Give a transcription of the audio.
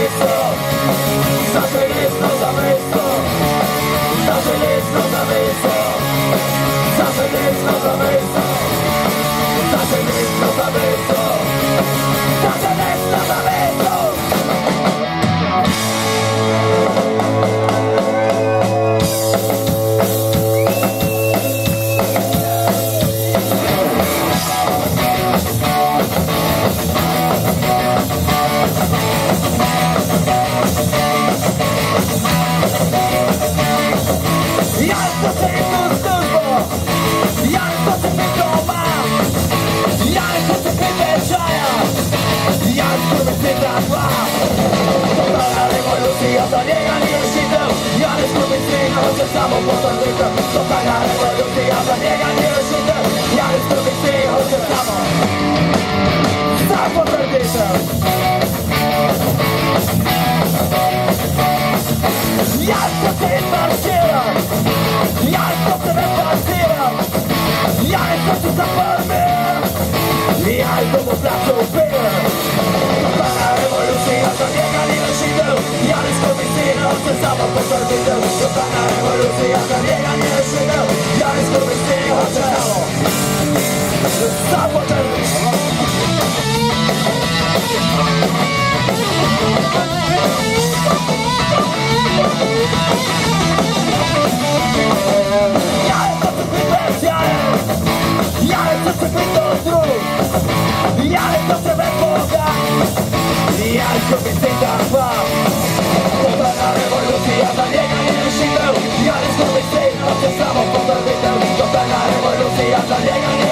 zamysł, zażelizno zamysł, zażelizno zamysł, zażelizno zamysł, zażelizno zamysł, zażelizno zamysł. Samo posadnika, totalna rewolucja, zabiega nie ruszyty. Ja już tu wyjście, chodzę samo. Sam posadnika. Jak to ty patrzyłem, jak to ty patrzyłem, jak to ty zapormiłem, jak to po placu byłem. Totalna rewolucja, zabiega nie ruszyty. Ja już tu wyjście, chodzę samo posadnika. Totalna rewolucja, zabiega nie ruszyty. Ja już tu wyjście, chodzę samo. Sam posadnika. Totalna rewolucja, zabiega nie ruszymy. Ja już tu wyjdę, no to samo potem wyjdę. Totalna rewolucja, zabiega nie